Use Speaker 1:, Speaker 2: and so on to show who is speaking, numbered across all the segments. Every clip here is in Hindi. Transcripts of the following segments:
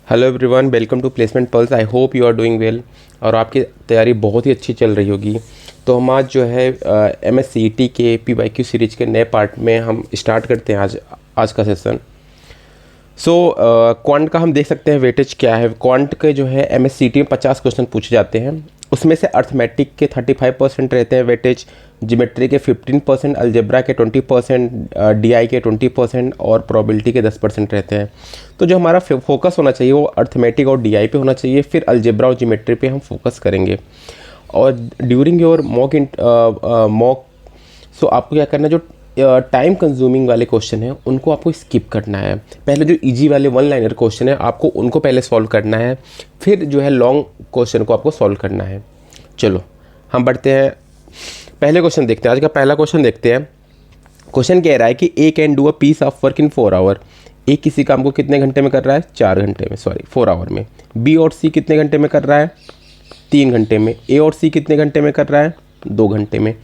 Speaker 1: Hello everyone, welcome to placement pulse. I hope you are doing well और आपकी तैयारी बहुत ही अच्छी चल रही होगी। तो हम आज जो है MSCET के PYQ सीरीज के नए पार्ट में हम स्टार्ट करते हैं आज का सेशन। क्वांट का हम देख सकते हैं वेटेज क्या है। क्वांट के जो है MSCET में 50 क्वेश्चन पूछे जाते हैं, उसमें से अर्थमेटिक के 35% रहते हैं वेटेज, ज्योमेट्री के 15%, अलजेब्रा के 20%, DI के 20% और प्रोबेबिलिटी के 10% रहते हैं। तो जो हमारा फोकस होना चाहिए वो अर्थमेटिक और DI पे होना चाहिए, फिर अलजेब्रा और ज्योमेट्री पे हम फोकस करेंगे। और ड्यूरिंग योर मॉक सो आपको क्या करना है, जो टाइम कंज्यूमिंग वाले क्वेश्चन हैं उनको आपको स्किप करना है। पहले जो इजी वाले वन लाइनर क्वेश्चन है आपको उनको पहले सॉल्व करना है, फिर जो है लॉन्ग क्वेश्चन को आपको सॉल्व करना है। चलो हम बढ़ते हैं, पहले क्वेश्चन देखते हैं। आज का पहला क्वेश्चन देखते हैं। क्वेश्चन कह रहा है कि A can do a piece of work in 4 hour. A किसी काम को कितने घंटे में कर रहा है? 4 घंटे में, 4 आवर में। बी और सी कितने घंटे में कर रहा है? 3 घंटे में। ए और सी कितने घंटे में कर रहा है? 2 घंटे में।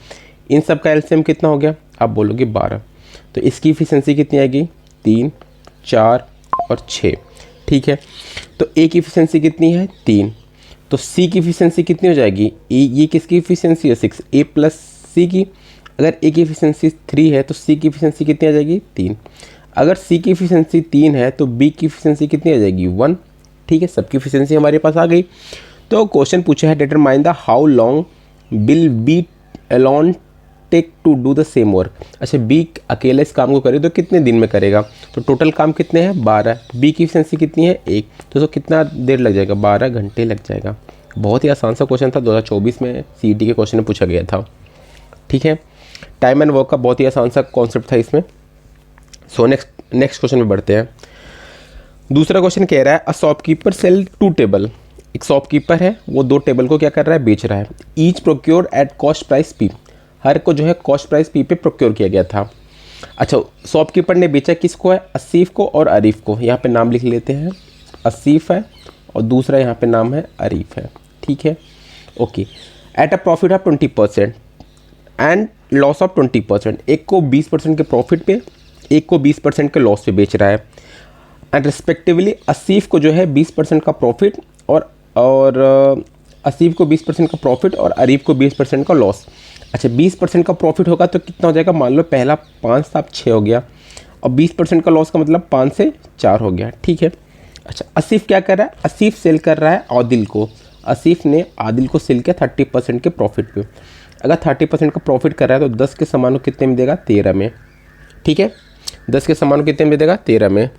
Speaker 1: इन सब का एलसीएम कितना हो गया? आप बोलोगे 12। तो इसकी इफिशिएंसी कितनी आएगी? 3, 4 और 6। ठीक है, तो ए की इफिशिएंसी कितनी है? 3। तो सी की इफिशिएंसी कितनी हो जाएगी? ये किसकी इफिशिएंसी है? 6। ए प्लस सी की, अगर ए की इफिशिएंसी 3 है तो सी की इफिशिएंसी कितनी आ जाएगी? 3। अगर सी की इफिशिएंसी 3 है तो बी की इफिशिएंसी कितनी आ जाएगी? 1। ठीक है, सबकी इफिशिएंसी हमारे पास आ गई। तो क्वेश्चन पूछा है determine the how long will B alone take to do the same work. अच्छा, बी अकेले इस काम को करे तो कितने दिन में करेगा? तो टोटल काम कितने हैं? 12। बी की इफिशिएंसी कितनी है? 1। तो कितना देर लग जाएगा? 12 घंटे लग जाएगा। बहुत ही आसान सा क्वेश्चन था, 2024 में CET के क्वेश्चन में पूछा गया था। ठीक है, टाइम एंड वर्क का बहुत ही आसान सा कॉन्सेप्ट था इसमें। सो नेक्स्ट क्वेश्चन में बढ़ते हैं। दूसरा क्वेश्चन कह रहा है अ शॉपकीपर सेल 2 टेबल। एक शॉपकीपर है, वो 2 टेबल को क्या कर रहा है? बेच रहा है। Each procure at cost price P। हर को जो है कॉस्ट प्राइस P पे प्रोक्योर किया गया था। अच्छा, शॉपकीपर ने बेचा किसको है? असीफ को और अरीफ को। यहाँ पे नाम लिख लेते हैं, असीफ है और दूसरा यहाँ पे नाम है अरीफ है। ठीक है, okay. At a profit of 20% and loss of 20%। एक को 20% के प्रॉफिट पे, एक को 20% के लॉस पे बेच रहा है। एंड रिस्पेक्टिवली असीफ को जो है 20% का प्रॉफिट और असीफ को 20% का प्रॉफिट और अरीफ को 20% का लॉस। अच्छा, 20% का प्रॉफिट होगा तो कितना हो जाएगा? मान लो पहला 5 था, अब 6 हो गया, और 20% का लॉस का मतलब 5 से 4 हो गया। ठीक है। अच्छा, असीफ क्या कर रहा है? असीफ सेल कर रहा है आदिल को। असीफ ने आदिल को सेल किया 30% के प्रॉफिट पे। अगर 30% का प्रॉफिट कर रहा है तो 10 के सामान को कितने में देगा? 13 में। ठीक है, 10 के सामान को कितने में देगा? 13 में।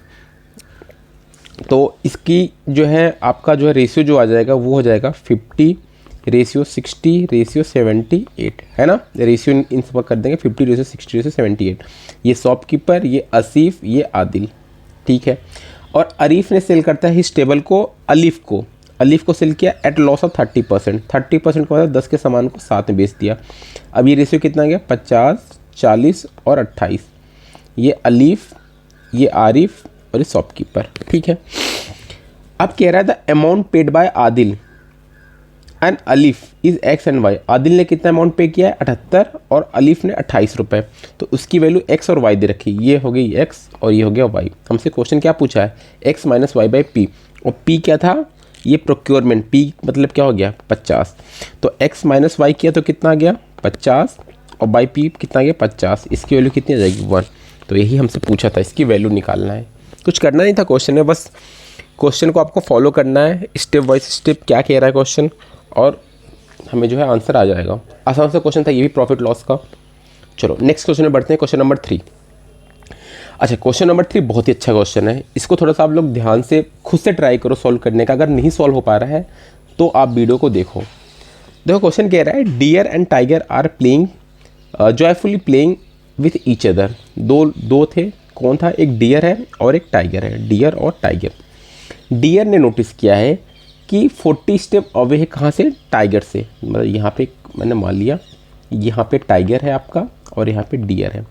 Speaker 1: तो इसकी जो है आपका जो है रेशियो जो आ जाएगा वो हो जाएगा 50:60:78, है ना। रेशियो इन सब कर देंगे 50:60:78। ये शॉपकीपर, ये असीफ, ये आदिल। ठीक है, और अरीफ ने सेल करता है इस टेबल को अलीफ को सेल किया एट लॉस ऑफ 30%। 30% का मतलब 10 के सामान को 7 में बेच दिया। अब ये रेशियो कितना गया? 50, 40 और 28। ये अलीफ, ये आरिफ और ये शॉपकीपर। ठीक है, अब कह रहा है the amount paid by Adil and Alif is X and Y। Adil ने कितना अमाउंट पे किया है? 78 और अलीफ ने 28 रुपये। तो उसकी वैल्यू X और Y दे रखी। ये हो गई X और ये हो गया Y। हमसे क्वेश्चन क्या पूछा है? X - Y/P। और P क्या था? ये प्रोक्योरमेंट। P मतलब क्या हो गया? 50। तो X - Y किया तो कितना आ गया? 50 और बाई P कितना आ गया? 50। इसकी वैल्यू कितनी आ जाएगी? 1। तो यही हमसे पूछा था, इसकी वैल्यू निकालना है। कुछ करना नहीं था क्वेश्चन में, बस क्वेश्चन को आपको फॉलो करना है स्टेप बाय स्टेप, क्या कह रहा है क्वेश्चन, और हमें जो है आंसर आ जाएगा। आसान सा क्वेश्चन था ये भी, प्रॉफिट लॉस का। चलो नेक्स्ट क्वेश्चन में बढ़ते हैं, क्वेश्चन नंबर 3। अच्छा, क्वेश्चन नंबर 3 बहुत ही अच्छा क्वेश्चन है। इसको थोड़ा सा आप लोग ध्यान से खुद से ट्राई करो सॉल्व करने का। अगर नहीं सॉल्व हो पा रहा है तो आप वीडियो को देखो। देखो क्वेश्चन कह रहा है deer and tiger are playing joyfully playing with each other. दो थे, कौन था? एक डियर है और एक टाइगर है। डियर और टाइगर। डियर ने नोटिस किया है कि 40 स्टेप अवे है कहाँ से? टाइगर से। मतलब यहाँ पे मैंने मान लिया यहाँ पे टाइगर है आपका और यहाँ पे डियर है।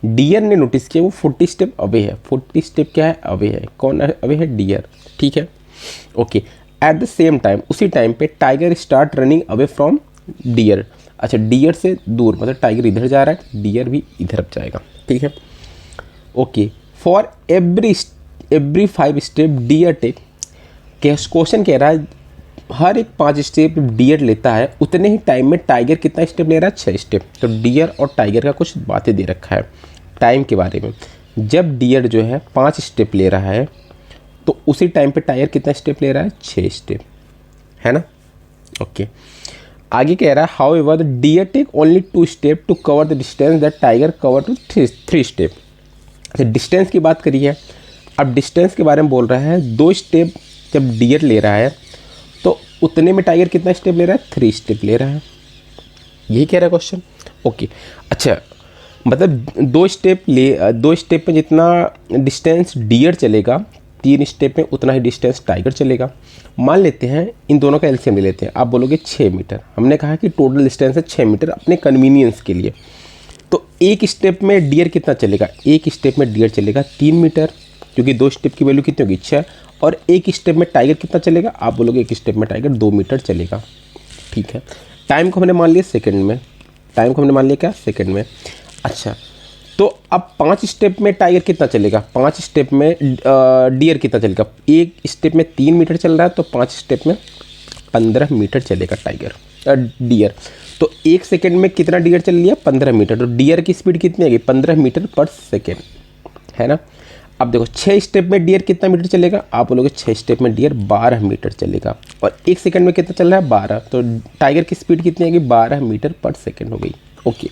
Speaker 1: डियर ने नोटिस किया वो 40 स्टेप अवे है। 40 स्टेप क्या है? अवे है। कौन अवे है? डियर। ठीक है, okay. At the same time, उसी टाइम पे tiger start running away from deer. अच्छा, डियर से दूर, मतलब टाइगर इधर जा रहा है, डियर भी इधर जाएगा। ठीक है, okay. For every 5 step deer take question कह रहा है हर एक 5 स्टेप डियर लेता है उतने ही टाइम में टाइगर कितना स्टेप ले रहा है, 6 स्टेप। तो डियर और टाइगर का कुछ बातें दे रखा है टाइम के बारे में। जब डियर जो है 5 स्टेप ले रहा है तो उसी टाइम पे टाइगर कितना स्टेप ले रहा है, 6 स्टेप, है ना। ओके, आगे कह रहा है however the deer take only 2 step to cover the distance that tiger cover to 3 step. अच्छा, डिस्टेंस की बात करी है। अब डिस्टेंस के बारे में बोल रहा है 2 स्टेप जब डियर ले रहा है तो उतने में टाइगर कितना स्टेप ले रहा है, 3 स्टेप ले रहा है। यही कह रहा है क्वेश्चन। ओके, अच्छा मतलब 2 स्टेप में जितना डिस्टेंस डियर चलेगा 3 स्टेप में उतना ही डिस्टेंस टाइगर चलेगा। मान लेते हैं इन दोनों का एलसीएम ले लेते हैं। आप बोलोगे 6 मीटर, हमने कहा कि टोटल डिस्टेंस है 6 मीटर अपने कन्वीनियंस के लिए। तो एक स्टेप में डियर कितना चलेगा, एक स्टेप में डियर चलेगा 3 मीटर, क्योंकि 2 स्टेप की वैल्यू कितनी होगी, 6। और एक स्टेप में टाइगर कितना चलेगा, आप बोलोगे एक स्टेप में टाइगर 2 मीटर चलेगा। ठीक है, टाइम को हमने मान लिया सेकंड में, टाइम को हमने मान लिया क्या, सेकंड में। अच्छा, तो अब 5 स्टेप में टाइगर कितना चलेगा, 5 स्टेप में डियर कितना चलेगा। एक स्टेप में 3 मीटर चल रहा है तो 5 स्टेप में 15 मीटर चलेगा टाइगर डियर। तो 1 सेकंड में कितना डियर चल लिया, 15 मीटर। तो डियर की स्पीड कितनी आएगी, 15 मीटर पर सेकेंड, है ना। अब देखो 6 स्टेप में डियर कितना मीटर चलेगा, आप बोलोगे 6 स्टेप में डियर 12 मीटर चलेगा। और 1 सेकंड में कितना चल रहा है, 12। तो टाइगर की स्पीड कितनी आएगी, 12 मीटर पर सेकंड हो गई। ओके,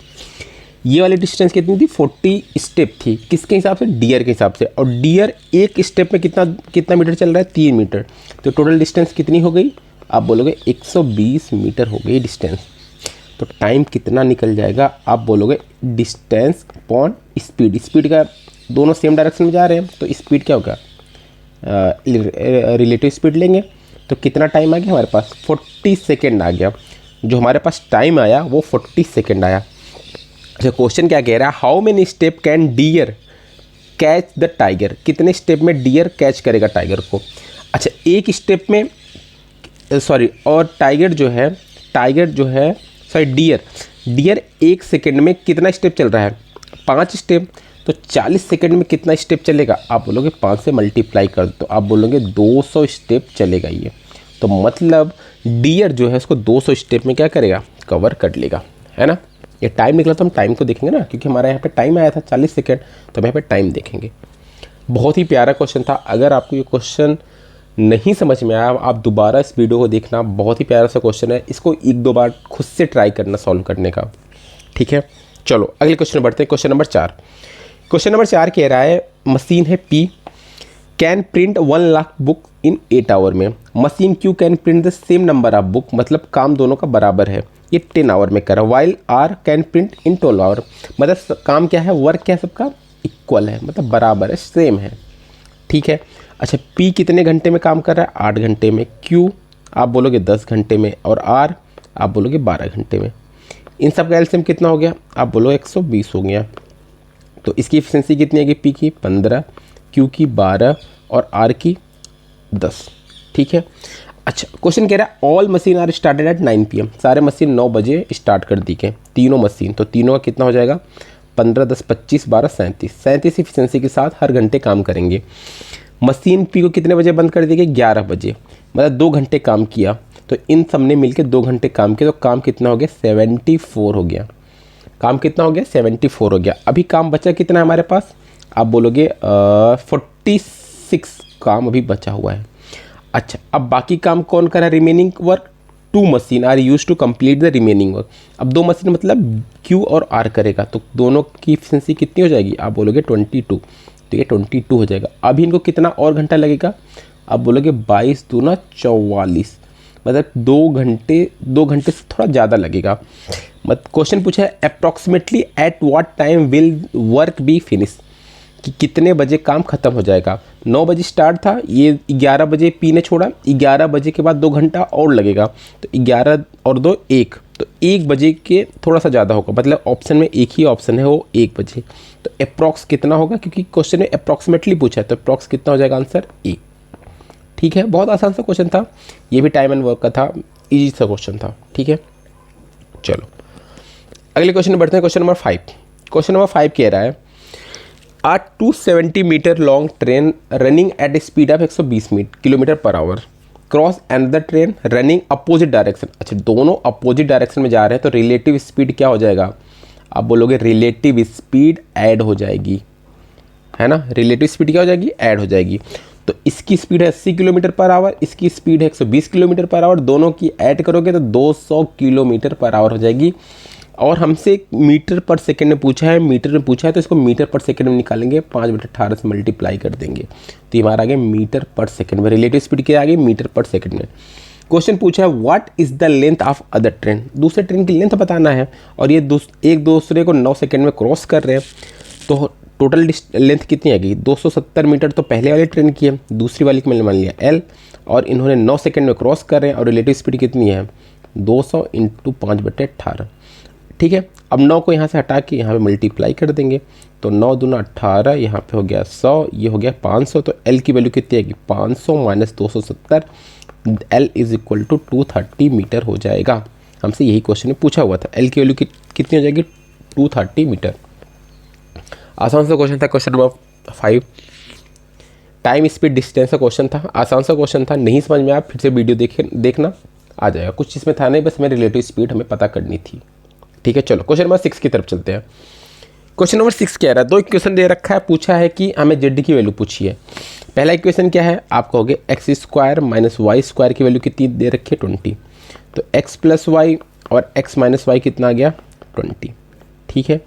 Speaker 1: ये वाली डिस्टेंस कितनी थी, 40 स्टेप थी। किसके हिसाब से, डियर के हिसाब से। और डियर एक स्टेप में कितना मीटर चल रहा है, 3 मीटर। तो टोटल डिस्टेंस कितनी हो गई, आप बोलोगे 120 मीटर हो गई डिस्टेंस। तो टाइम कितना निकल जाएगा, आप बोलोगे डिस्टेंस अपॉन स्पीड। स्पीड का दोनों सेम डायरेक्शन में जा रहे हैं तो स्पीड क्या होगा, रिलेटिव स्पीड लेंगे। तो कितना टाइम आ गया हमारे पास, 40 सेकेंड आ गया। जो हमारे पास टाइम आया वो 40 सेकेंड आया। अच्छा, क्वेश्चन क्या कह रहा है, how many step can deer catch the tiger. कितने स्टेप में डियर कैच करेगा टाइगर को। अच्छा, एक स्टेप में और टाइगर जो है डियर 1 सेकेंड में कितना स्टेप चल रहा है, 5 स्टेप। तो 40 सेकेंड में कितना स्टेप चलेगा, आप बोलोगे 5 से मल्टीप्लाई कर दो, तो आप बोलोगे 200 स्टेप चलेगा ये। तो मतलब डियर जो है उसको 200 स्टेप में क्या करेगा, कवर कर लेगा, है ना। ये टाइम निकला तो हम टाइम को देखेंगे ना, क्योंकि हमारे यहाँ पे टाइम आया था 40 सेकेंड, तो हम यहाँ पे टाइम देखेंगे। बहुत ही प्यारा क्वेश्चन था। अगर आपको ये क्वेश्चन नहीं समझ में आया, आप दोबारा इस वीडियो को देखना। बहुत ही प्यारा सा क्वेश्चन है, इसको 1-2 बार खुद से ट्राई करना सॉल्व करने का। ठीक है, चलो अगले क्वेश्चन बढ़ते हैं। Question number 4। क्वेश्चन नंबर 4 कह रहा है मशीन है P can print 1 lakh book in 8 hour में। Machine Q can print the same number of book, मतलब काम दोनों का बराबर है, ये 10 आवर में कर रहा है। While R can print in 12 hour, मतलब काम क्या है, वर्क क्या है, सबका इक्वल है, मतलब बराबर है, सेम है। ठीक है। अच्छा, P कितने घंटे में काम कर रहा है, 8 घंटे में। Q आप बोलोगे 10 घंटे में। और R आप बोलोगे 12 घंटे में। इन सब का एलसीएम कितना हो गया, आप बोलो 120 हो गया। तो इसकी एफिशिएंसी कितनी आएगी, P की 15, Q की 12 और R की 10। ठीक है। अच्छा, क्वेश्चन कह रहा है all machine are started at 9 PM। सारे मशीन 9 बजे स्टार्ट कर दी गए, तीनों मशीन। तो तीनों का कितना हो जाएगा, 15, 10, 25, 12, 37 एफिशिएंसी के साथ हर घंटे काम करेंगे। मशीन P को कितने बजे बंद कर दी गई, 11 बजे, मतलब 2 घंटे काम किया। तो इन सब ने मिलकर 2 घंटे काम किया, तो काम कितना हो गया, 74 हो गया। काम कितना हो गया, 74 हो गया। अभी काम बचा कितना है हमारे पास, आप बोलोगे 46 काम अभी बचा हुआ है। अच्छा, अब बाकी काम कौन कर रहा है, remaining work 2 machine are use to complete the remaining work. अब 2 मशीन मतलब Q और R करेगा, तो दोनों की एफिशिएंसी कितनी हो जाएगी, आप बोलोगे 22। तो ये 22 हो जाएगा। अभी इनको कितना और घंटा लगेगा, आप बोलोगे 22 दूना 44, मतलब 2 घंटे से थोड़ा ज़्यादा लगेगा। मतलब क्वेश्चन पूछा है approximately at what time will work be finish, कि कितने बजे काम खत्म हो जाएगा। 9 बजे स्टार्ट था, ये 11 बजे P ने छोड़ा, 11 बजे के बाद 2 घंटा और लगेगा। तो 11 और 2 1, तो 1 बजे के थोड़ा सा ज़्यादा होगा, मतलब ऑप्शन में एक ही ऑप्शन है वो 1 बजे। तो अप्रॉक्स कितना होगा, क्योंकि क्वेश्चन में अप्रॉक्सीमेटली पूछा है, तो अप्रॉक्स कितना हो जाएगा, आंसर 1। ठीक है, बहुत आसान सा क्वेश्चन था, ये भी टाइम एंड वर्क का था, ईजी सा क्वेश्चन था। ठीक है, चलो अगले क्वेश्चन में बढ़ते हैं। Question number 5। क्वेश्चन नंबर 5 कह रहा है a 270 metre long train running at a speed of 120 kilometre per hour cross another train running opposite direction. अच्छा, दोनों अपोजिट डायरेक्शन में जा रहे हैं तो रिलेटिव स्पीड क्या हो जाएगा, आप बोलोगे रिलेटिव स्पीड ऐड हो जाएगी, है ना। रिलेटिव स्पीड क्या हो जाएगी, ऐड हो जाएगी। तो इसकी स्पीड है 80 किलोमीटर पर आवर, इसकी स्पीड है 120 किलोमीटर पर आवर, दोनों की ऐड करोगे तो 200 किलोमीटर पर आवर हो जाएगी। और हमसे मीटर पर सेकंड में पूछा है, मीटर में पूछा है तो इसको मीटर पर सेकंड में निकालेंगे, 5/18 से मल्टीप्लाई कर देंगे तो ये हमारा आ गया मीटर पर सेकंड में। रिलेटिव स्पीड क्या आ गई, मीटर पर सेकंड में। क्वेश्चन पूछा है what is the length of other train, दूसरे ट्रेन की लेंथ बताना है और ये एक दूसरे को 9 सेकंड में क्रॉस कर रहे हैं तो टोटल लेंथ कितनी आएगी, 270 मीटर तो पहले वाली ट्रेन की है, दूसरी वाली की मैंने मान लिया L, और इन्होंने 9 सेकंड में क्रॉस कर रहे हैं और रिलेटिव स्पीड कितनी है 200 × 5/18। ठीक है, अब 9 को यहाँ से हटा के यहाँ पे मल्टीप्लाई कर देंगे तो 9 दूना 18, यहाँ पे हो गया 100, ये हो गया 500, तो L की वैल्यू कितनी आएगी 500 - 270, L = 230 मीटर हो जाएगा। हमसे यही क्वेश्चन में पूछा हुआ था, L की वैल्यू कितनी हो जाएगी 230 मीटर। आसान सा क्वेश्चन था। Question number 5 time speed distance का क्वेश्चन था, आसान सा क्वेश्चन था। नहीं समझ में आया फिर से वीडियो देखना आ जाएगा, कुछ इसमें था नहीं, बस हमें रिलेटिव स्पीड हमें पता करनी थी। ठीक है, चलो क्वेश्चन नंबर 6 की तरफ चलते हैं। क्वेश्चन नंबर 6 क्या रहा है, 2 इक्वेशन दे रखा है, पूछा है कि हमें जेड की वैल्यू पूछी है। पहला इक्वेशन क्या है, आप कहोगे x² - y² की वैल्यू कितनी दे रखी है 20, तो x + y और x - y कितना आ गया 20। ठीक है,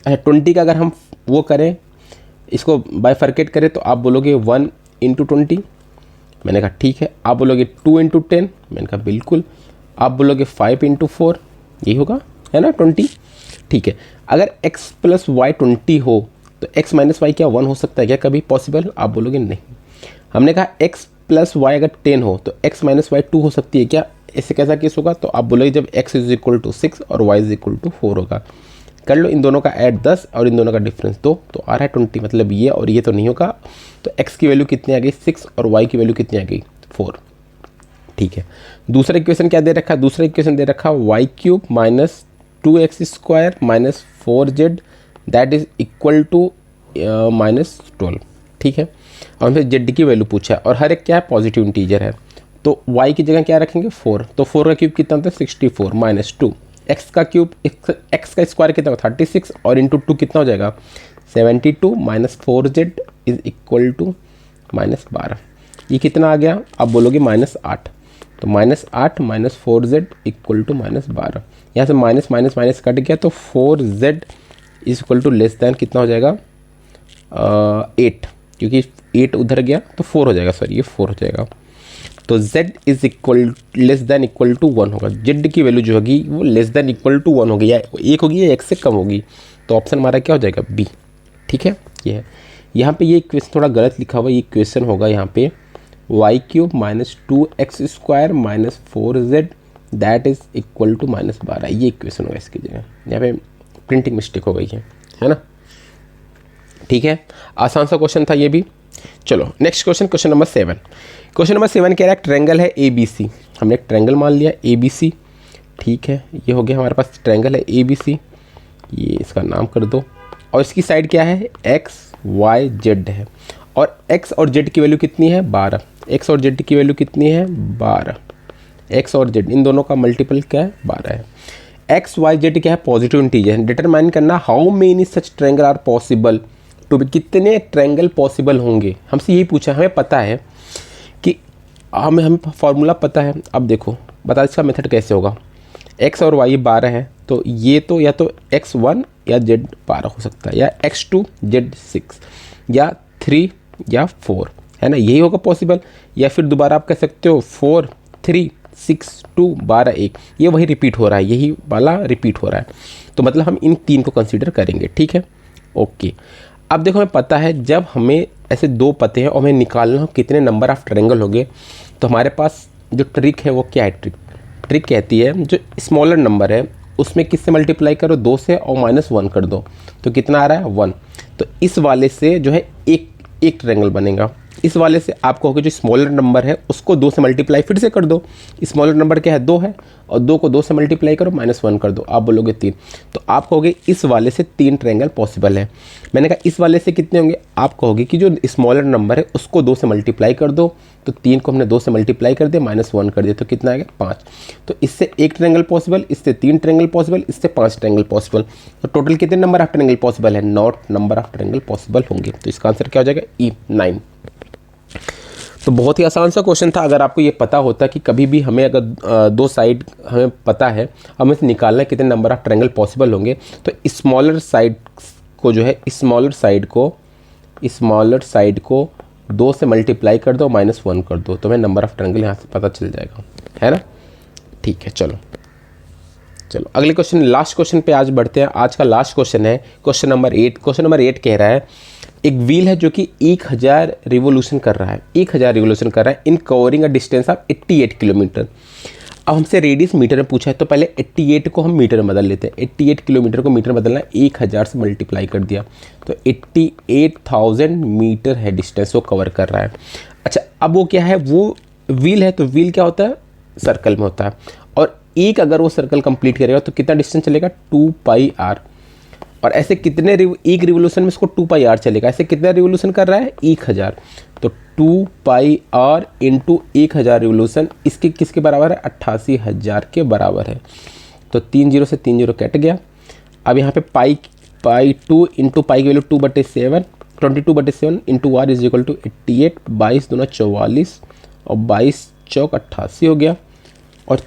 Speaker 1: अच्छा 20 का अगर हम वो करें, इसको बाइफर्केट करें तो आप बोलोगे 1 × 20, मैंने कहा ठीक है। आप बोलोगे 2 × 10, मैंने कहा बिल्कुल। आप बोलोगे 5 × 4, यही होगा, है ना 20। ठीक है, अगर x + y 20 हो तो x - y क्या 1 हो सकता है क्या कभी पॉसिबल, आप बोलोगे नहीं। हमने कहा x + y अगर 10 हो तो x - y 2 हो सकती है क्या, ऐसे कैसा केस होगा, तो आप बोलोगे जब x = 6 और y = 4 होगा। कर लो इन दोनों का ऐड 10 और इन दोनों का डिफरेंस 2, तो आ रहा है 20, मतलब ये और ये तो नहीं होगा। तो x की वैल्यू कितनी आ गई 6 और y की वैल्यू कितनी आ गई 4। ठीक है, दूसरा इक्वेशन क्या दे रखा है, दूसरा इक्वेशन दे रखा y³ - 2x² - 4z that is equal to -12। ठीक है, और हमसे z की वैल्यू पूछा है और हर एक क्या है पॉजिटिव इंटीजर है, तो y की जगह क्या रखेंगे 4, तो 4 का क्यूब कितना होता है 64 - 2, x का क्यूब x का स्क्वायर कितना 36 और इंटू 2 कितना हो जाएगा 72 - 4z इज इक्वल टू -12। ये कितना आ गया, आप बोलोगे -8, तो -8 - 4z इक्वल टू -12। यहाँ से माइनस माइनस माइनस कट गया तो 4z is equal to less than कितना हो जाएगा 8, क्योंकि 8 उधर गया तो 4 हो जाएगा, सॉरी ये 4 हो जाएगा। तो z is equal less than equal to 1 होगा, z की वैल्यू जो होगी वो लेस दैन इक्वल टू 1 होगी, या 1 होगी या 1 से कम होगी, तो ऑप्शन हमारा क्या हो जाएगा बी। ठीक है, ये है। यहाँ पे ये क्वेश्चन थोड़ा गलत लिखा हुआ है, ये क्वेश्चन होगा यहाँ पे y³ - 2x² - 4z that is equal to -12, ये इक्वेशन होगा इसकी जगह, यहाँ पे प्रिंटिंग मिस्टेक हो गई है ना। ठीक है, आसान सा क्वेश्चन था ये भी। चलो next question, question number 7। Question number 7 कह रहा है ट्रायंगल है ABC, हमने एक ट्रायंगल मान लिया ABC। ठीक है, ये हो गया हमारे पास ट्रायंगल है ABC, ये इसका नाम कर दो, और इसकी साइड क्या है x y z है, और x और z की वैल्यू कितनी है 12, x और z की वैल्यू कितनी है 12, x और z इन दोनों का मल्टीपल क्या है 12 है। x y z क्या है पॉजिटिव इंटीजर, डिटरमाइन करना how many such triangle are possible to be, कितने ट्रायंगल पॉसिबल होंगे, हमसे यही पूछा। हमें पता है कि हमें फॉर्मूला पता है। अब देखो बता इसका मेथड कैसे होगा, x और y 12 है तो ये तो या तो x1 या z 12 हो सकता है, या x2 z 6 या 3 या 4, है ना, यही होगा पॉसिबल। या फिर दोबारा आप कह सकते हो 4 3 6 2 12 1, ये वही रिपीट हो रहा है, यही वाला रिपीट हो रहा है, तो मतलब हम इन 3 को कंसीडर करेंगे। ठीक है, ओके। अब देखो हमें पता है जब हमें ऐसे 2 पते हैं और हमें निकालना हो कितने नंबर ऑफ ट्रायंगल हो गए, तो हमारे पास जो ट्रिक है वो क्या है, ट्रिक कहती है जो स्मॉलर नंबर है उसमें किससे मल्टीप्लाई करो 2 से और -1 कर दो, तो कितना आ रहा है 1, तो इस वाले से जो है एक ट्रायंगल बनेगा, इस वाले से आप कहोगे जो स्मॉलर नंबर है उसको 2 से मल्टीप्लाई फिर से कर दो। स्मॉलर नंबर क्या है, 2 है, और 2 को 2 से मल्टीप्लाई करो, -1 कर दो, आप बोलोगे 3। तो आप कहोगे इस वाले से 3 ट्रायंगल पॉसिबल है। मैंने कहा इस वाले से कितने होंगे, आप कहोगे कि जो स्मॉलर नंबर है उसको 2 से मल्टीप्लाई कर दो, तो 3 को हमने 2 से मल्टीप्लाई कर दिया, -1 कर दिया, तो कितना आएगा 5। तो इससे 1 ट्रायंगल पॉसिबल, इससे 3 ट्रायंगल पॉसिबल, इससे 5 ट्रायंगल पॉसिबल। तो टोटल कितने नंबर ऑफ ट्रायंगल पॉसिबल है, 9 नंबर ऑफ ट्रायंगल पॉसिबल होंगे। तो इसका आंसर क्या हो जाएगा, ई 9। तो बहुत ही आसान सा क्वेश्चन था। अगर आपको ये पता होता कि कभी भी हमें अगर 2 साइड हमें पता है, हमें से निकालना है कितने नंबर ऑफ ट्रायंगल पॉसिबल होंगे, तो स्मॉलर साइड को जो है स्मॉलर साइड को 2 से मल्टीप्लाई कर दो, -1 कर दो, तो हमें नंबर ऑफ ट्रायंगल यहाँ से पता चल जाएगा, है ना। ठीक है, चलो अगले क्वेश्चन, लास्ट क्वेश्चन पे आज बढ़ते हैं। आज का लास्ट क्वेश्चन है क्वेश्चन नंबर 8। क्वेश्चन नंबर 8 कह रहा है एक व्हील है जो कि 1000 रिवोल्यूशन कर रहा है, 1000 रिवोल्यूशन कर रहा है इन covering a distance of 88 kilometre. अब हमसे रेडियस मीटर में पूछा है, तो पहले 88 को हम मीटर में बदल लेते हैं। 88 किलोमीटर को मीटर में बदलना है, 1000 से मल्टीप्लाई कर दिया, तो 88,000 मीटर है डिस्टेंस वो कवर कर रहा है। अच्छा, अब वो क्या है, वो व्हील है, तो व्हील क्या होता है, सर्कल में होता है, और एक अगर वो सर्कल कंप्लीट करेगा तो कितना डिस्टेंस चलेगा, 2πr। और ऐसे कितने एक रिवोल्यूशन में इसको 2πr चलेगा, ऐसे कितना रिवोल्यूशन कर रहा है, 1000, तो 2πr इंटू 1000 रिवोल्यूशन इसके किसके बराबर है, 88,000 के बराबर है। तो 3 0 से 3 0 कट गया। अब यहाँ पे पाई 2 इंटू पाई की value 2/7, 22/7 into R is equal to 88, 22 दूना 44 और 22 चौक 88 हो गया, और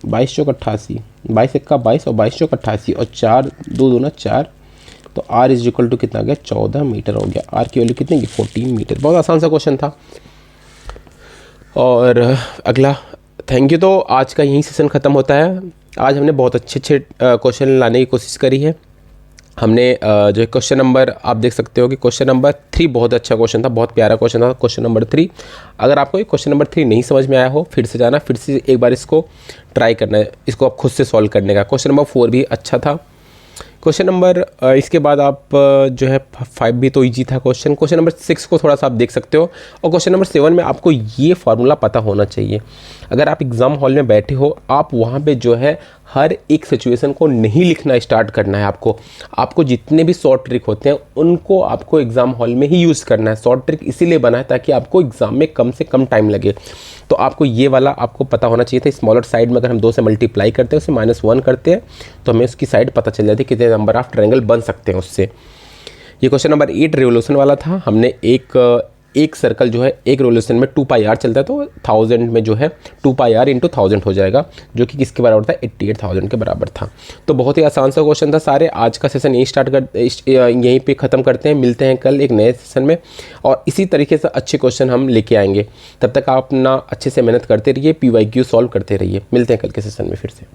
Speaker 1: 22 चौक 88, 22 एक्का 22 और 22 चौक 88, और 4 2 दूना 4, तो आर इज इक्वल टू कितना आ गया, 14 मीटर हो गया। आर की वैल्यू कितनी की, 14 मीटर। बहुत आसान सा क्वेश्चन था। और अगला, थैंक यू। तो आज का यही सेशन ख़त्म होता है। आज हमने बहुत अच्छे क्वेश्चन लाने की कोशिश करी है। हमने जो क्वेश्चन नंबर आप देख सकते हो कि क्वेश्चन नंबर 3 बहुत अच्छा क्वेश्चन था, बहुत प्यारा क्वेश्चन था क्वेश्चन नंबर 3। अगर आपको ये क्वेश्चन नंबर 3 नहीं समझ में आया हो, फिर से जाना, फिर से एक बार इसको ट्राई करना है, इसको आप खुद से सॉल्व करने का। क्वेश्चन नंबर 4 भी अच्छा था। क्वेश्चन नंबर इसके बाद आप जो है 5 भी तो ईजी था क्वेश्चन। क्वेश्चन नंबर 6 को थोड़ा सा आप देख सकते हो, और क्वेश्चन नंबर 7 में आपको ये फार्मूला पता होना चाहिए। अगर आप एग्ज़ाम हॉल में बैठे हो, आप वहाँ पे जो है हर एक सिचुएशन को नहीं लिखना स्टार्ट करना है। आपको जितने भी शॉर्ट ट्रिक होते हैं उनको आपको एग्ज़ाम हॉल में ही यूज़ करना है। शॉर्ट ट्रिक इसीलिए बना है ताकि आपको एग्ज़ाम में कम से कम टाइम लगे। तो आपको ये वाला आपको पता होना चाहिए था। स्मॉलर साइड में अगर हम 2 से मल्टीप्लाई करते हैं, उसे -1 करते हैं, तो हमें उसकी साइड पता चल जाती है कितने नंबर ऑफ ट्रायंगल बन सकते हैं उससे। ये क्वेश्चन नंबर 8 रिवोल्यूशन वाला था। हमने एक सर्कल जो है एक रिवोल्यूशन में 2πr चलता है, तो 1000 में जो है 2πr इंटू 1000 हो जाएगा, जो कि किसके बराबर था, 88,000 के बराबर था। तो बहुत ही आसान सा क्वेश्चन था सारे। आज का सेशन यहीं पे ख़त्म करते हैं। मिलते हैं कल एक नए सेशन में, और इसी तरीके से अच्छे क्वेश्चन हम लेके आएंगे। तब तक आप अपना अच्छे से मेहनत करते रहिए, PYQ सॉल्व करते रहिए। मिलते हैं कल के सेशन में फिर से।